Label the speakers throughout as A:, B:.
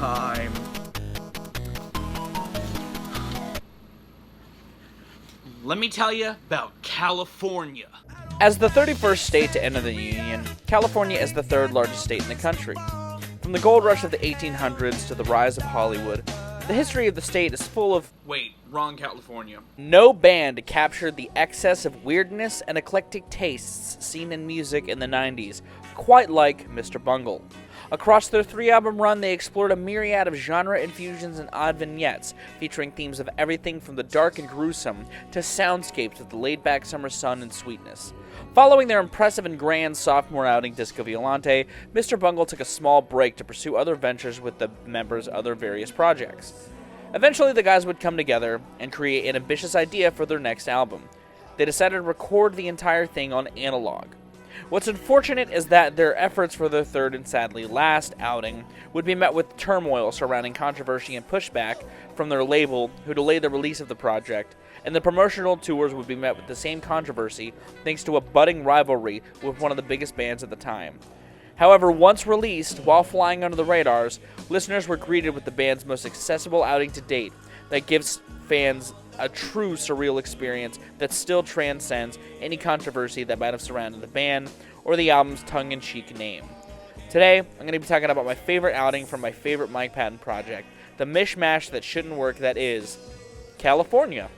A: time. Let me tell you about California.
B: As the 31st state to enter the Union, California is the third largest state in the country. From the gold rush of the 1800s to the rise of Hollywood, the history of the state is full of...
A: Wait, wrong California.
B: No band captured the excess of weirdness and eclectic tastes seen in music in the 90s, quite like Mr. Bungle. Across their 3-album run, they explored a myriad of genre infusions and odd vignettes, featuring themes of everything from the dark and gruesome to soundscapes of the laid-back summer sun and sweetness. Following their impressive and grand sophomore outing, Disco Violante, Mr. Bungle took a small break to pursue other ventures with the members' other various projects. Eventually, the guys would come together and create an ambitious idea for their next album. They decided to record the entire thing on analog. What's unfortunate is that their efforts for their third and sadly last outing would be met with turmoil surrounding controversy and pushback from their label, who delayed the release of the project, and the promotional tours would be met with the same controversy thanks to a budding rivalry with one of the biggest bands at the time. However, once released, while flying under the radars, listeners were greeted with the band's most accessible outing to date that gives fans a true surreal experience that still transcends any controversy that might have surrounded the band or the album's tongue-in-cheek name. Today, I'm going to be talking about my favorite outing from my favorite Mike Patton project, the mishmash that shouldn't work that is California.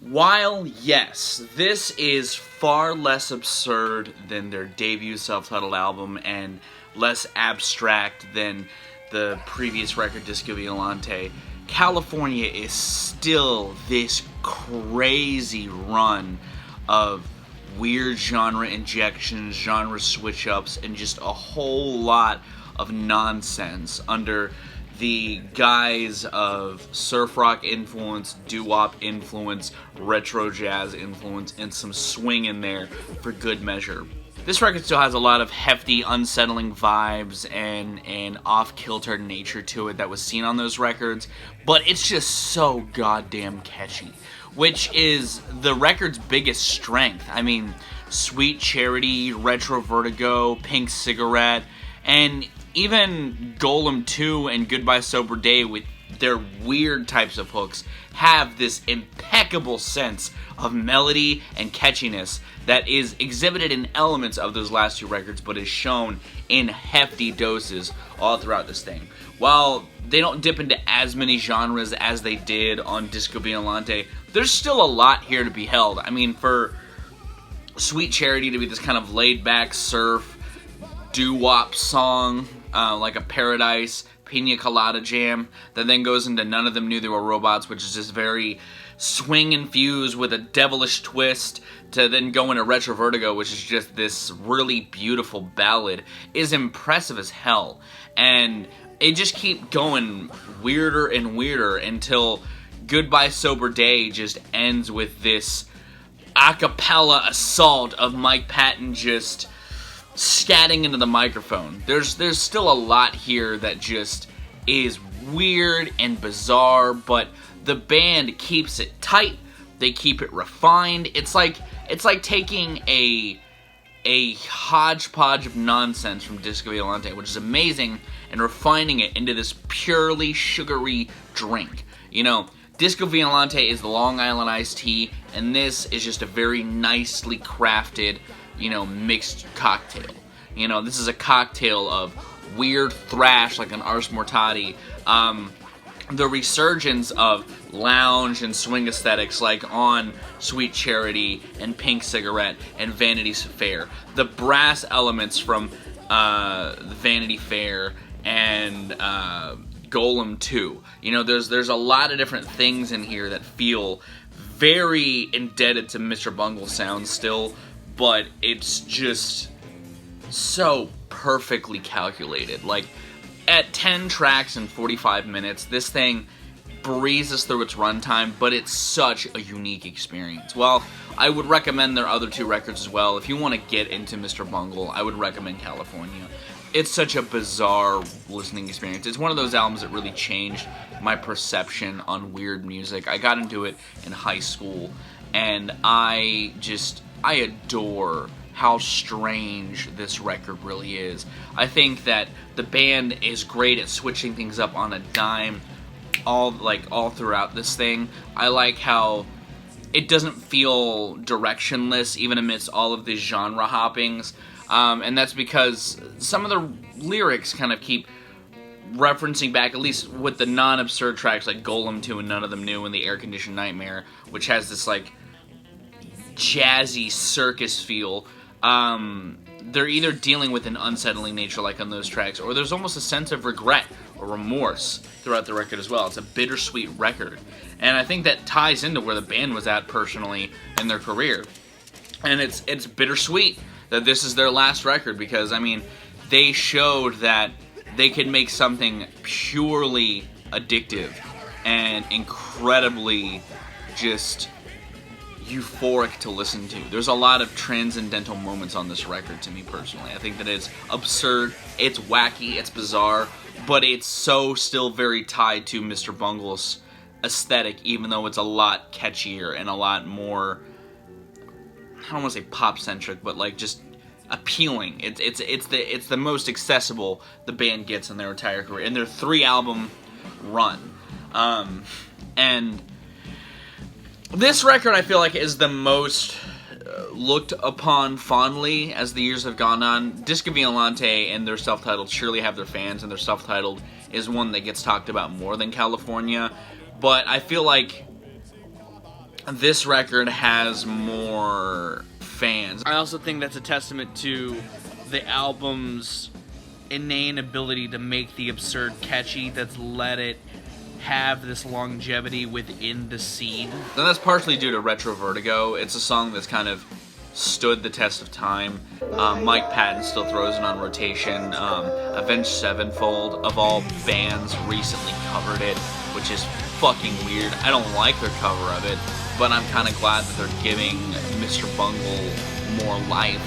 A: While, yes, this is far less absurd than their debut self-titled album and less abstract than the previous record, Disco Violante, California is still this crazy run of weird genre injections, genre switch-ups, and just a whole lot of nonsense under the guise of surf rock influence, doo-wop influence, retro jazz influence, and some swing in there for good measure. This record still has a lot of hefty, unsettling vibes and an off-kilter nature to it that was seen on those records, but it's just so goddamn catchy, which is the record's biggest strength. I mean, Sweet Charity, Retro Vertigo, Pink Cigarette, and even Golem 2 and Goodbye Sober Day with their weird types of hooks have this impeccable sense of melody and catchiness that is exhibited in elements of those last two records, but is shown in hefty doses all throughout this thing. While they don't dip into as many genres as they did on Disco Violante, there's still a lot here to be held. I mean, for Sweet Charity to be this kind of laid-back surf doo-wop song, like a Paradise Pina Colada jam, that then goes into None of Them Knew They Were Robots, which is just very swing-infused with a devilish twist, to then go into Retro Vertigo, which is just this really beautiful ballad, is impressive as hell. And it just keeps going weirder and weirder until Goodbye Sober Day just ends with this a cappella assault of Mike Patton just scatting into the microphone. There's still a lot here that just is weird and bizarre, but the band keeps it tight. They keep it refined. It's like taking a hodgepodge of nonsense from Disco Violante, which is amazing, and refining it into this purely sugary drink. You know, Disco Violante is the Long Island iced tea, and this is just a very nicely crafted, mixed cocktail. This is a cocktail of weird thrash like an Ars Mortati, the resurgence of lounge and swing aesthetics like on Sweet Charity and Pink Cigarette and Vanity Fair, the brass elements from Vanity Fair and Golem 2. There's a lot of different things in here that feel very indebted to Mr. Bungle's sound still, but it's just so perfectly calculated. Like, at 10 tracks and 45 minutes, this thing breezes through its runtime, but it's such a unique experience. Well, I would recommend their other two records as well. If you want to get into Mr. Bungle, I would recommend California. It's such a bizarre listening experience. It's one of those albums that really changed my perception on weird music. I got into it in high school, and I adore how strange this record really is. I think that the band is great at switching things up on a dime all throughout this thing. I like how it doesn't feel directionless even amidst all of these genre hoppings. And that's because some of the lyrics kind of keep referencing back, at least with the non-absurd tracks like Golem 2 and None of Them Knew and the Air Conditioned Nightmare, which has this like jazzy circus feel. They're either dealing with an unsettling nature like on those tracks, or there's almost a sense of regret or remorse throughout the record as well. It's a bittersweet record. And I think that ties into where the band was at personally in their career. And it's bittersweet that this is their last record, because, I mean, they showed that they could make something purely addictive and incredibly just euphoric to listen to. There's a lot of transcendental moments on this record to me personally. I think that it's absurd, it's wacky, it's bizarre, but it's so still very tied to Mr. Bungle's aesthetic, even though it's a lot catchier and a lot more, I don't want to say pop-centric, but like just appealing. It's the most accessible the band gets in their entire career, in their 3-album run. And this record, I feel like, is the most looked upon fondly as the years have gone on. Disco Violante and their self-titled surely have their fans, and their self-titled is one that gets talked about more than California. But I feel like this record has more fans. I also think that's a testament to the album's inane ability to make the absurd catchy that's let it have this longevity within the scene. And that's partially due to Retro Vertigo. It's a song that's kind of stood the test of time. Mike Patton still throws it on rotation. Avenged Sevenfold, of all bands, recently covered it, which is fucking weird. I don't like their cover of it, but I'm kind of glad that they're giving Mr. Bungle more life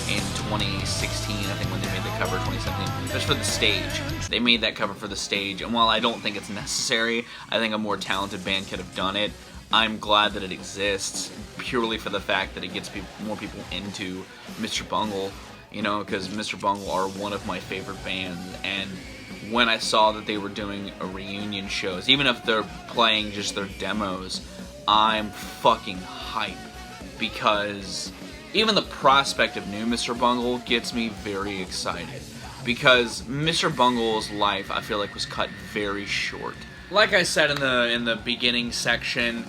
A: in 2016, I think, when they made the cover, 2017. Just for the stage. They made that cover for the stage, and while I don't think it's necessary, I think a more talented band could have done it. I'm glad that it exists, purely for the fact that it gets more people into Mr. Bungle, you know, because Mr. Bungle are one of my favorite bands, and when I saw that they were doing a reunion shows, even if they're playing just their demos, I'm fucking hype, because even the prospect of new Mr. Bungle gets me very excited, because Mr. Bungle's life, I feel like, was cut very short. Like I said in the beginning section,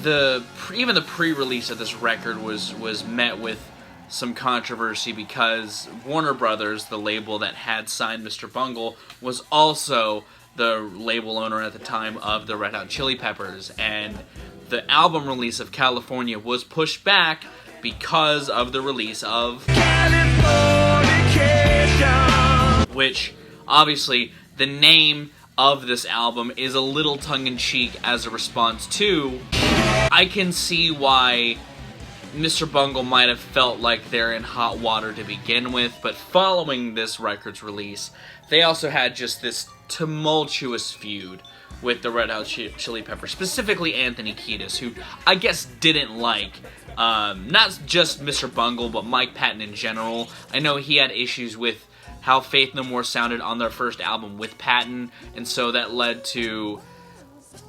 A: even the pre-release of this record was met with some controversy, because Warner Brothers, the label that had signed Mr. Bungle, was also the label owner at the time of the Red Hot Chili Peppers, and the album release of California was pushed back because of the release of which, obviously, the name of this album is a little tongue-in-cheek as a response to. I can see why Mr. Bungle might have felt like they're in hot water to begin with, but following this record's release, they also had just this tumultuous feud with the Red Hot Chili Peppers, specifically Anthony Kiedis, who I guess didn't like not just Mr. Bungle, but Mike Patton in general. I know he had issues with how Faith No More sounded on their first album with Patton, and so that led to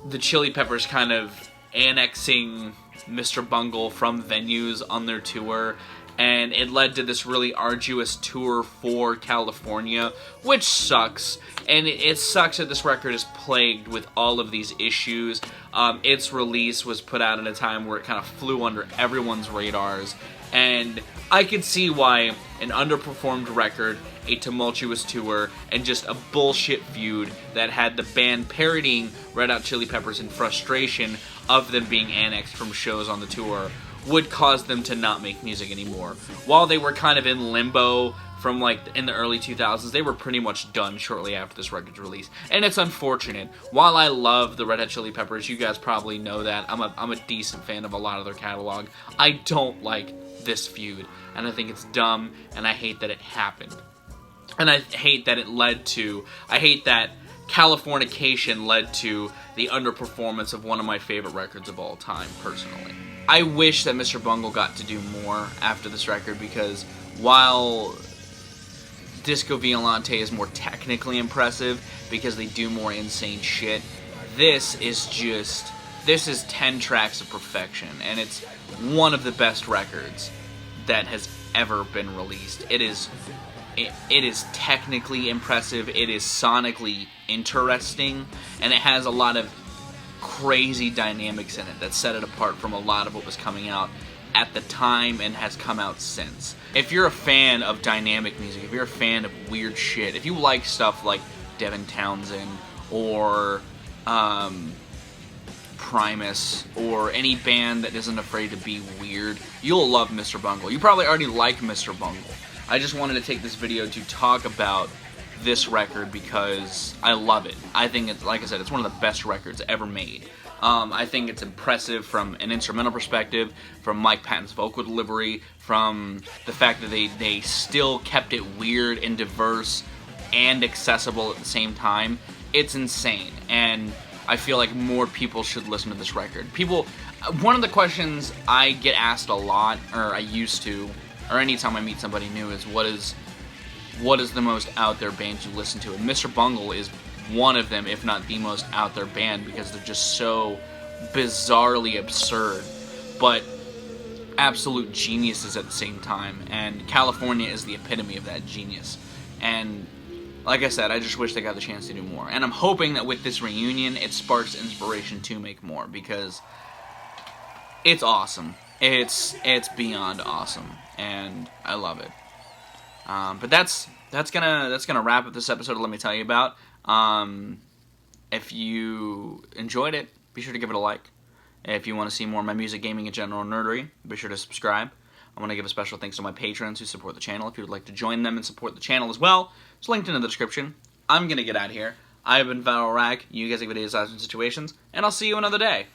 A: the Chili Peppers kind of annexing Mr. Bungle from venues on their tour, and it led to this really arduous tour for California, which sucks. And it sucks that this record is plagued with all of these issues. Its release was put out at a time where it kind of flew under everyone's radars, and I could see why an underperformed record, a tumultuous tour, and just a bullshit feud that had the band parodying Red Hot Chili Peppers in frustration of them being annexed from shows on the tour would cause them to not make music anymore. While they were kind of in limbo from like in the early 2000s, they were pretty much done shortly after this record's release. And it's unfortunate. While I love the Red Hot Chili Peppers, you guys probably know that, I'm a decent fan of a lot of their catalog, I don't like this feud, and I think it's dumb, and I hate that it happened. And I hate that I hate that Californication led to the underperformance of one of my favorite records of all time, personally. I wish that Mr. Bungle got to do more after this record, because while Disco Violante is more technically impressive because they do more insane shit, this is 10 tracks of perfection, and it's one of the best records that has ever been released. It is technically impressive, it is sonically interesting, and it has a lot of crazy dynamics in it that set it apart from a lot of what was coming out at the time and has come out since. If you're a fan of dynamic music, if you're a fan of weird shit, if you like stuff like Devin Townsend or Primus or any band that isn't afraid to be weird, you'll love Mr. Bungle. You probably already like Mr. Bungle. I just wanted to take this video to talk about this record because I love it. I think it's, like I said, it's one of the best records ever made. I think it's impressive from an instrumental perspective, from Mike Patton's vocal delivery, from the fact that they still kept it weird and diverse and accessible at the same time. It's insane, and I feel like more people should listen to this record. One of the questions I get asked a lot, or I used to, or anytime I meet somebody new, is what is the most out there band you listen to? And Mr. Bungle is one of them, if not the most out there band, because they're just so bizarrely absurd, but absolute geniuses at the same time. And California is the epitome of that genius. And like I said, I just wish they got the chance to do more. And I'm hoping that with this reunion, it sparks inspiration to make more, because it's awesome. It's beyond awesome, and I love it. But that's gonna wrap up this episode. Let me tell you about. If you enjoyed it, be sure to give it a like. If you want to see more of my music, gaming, and general nerdery, be sure to subscribe. I want to give a special thanks to my patrons who support the channel. If you would like to join them and support the channel as well, it's linked in the description. I'm gonna get out of here. I've been ValRag. You guys have videos, lives, and situations, and I'll see you another day.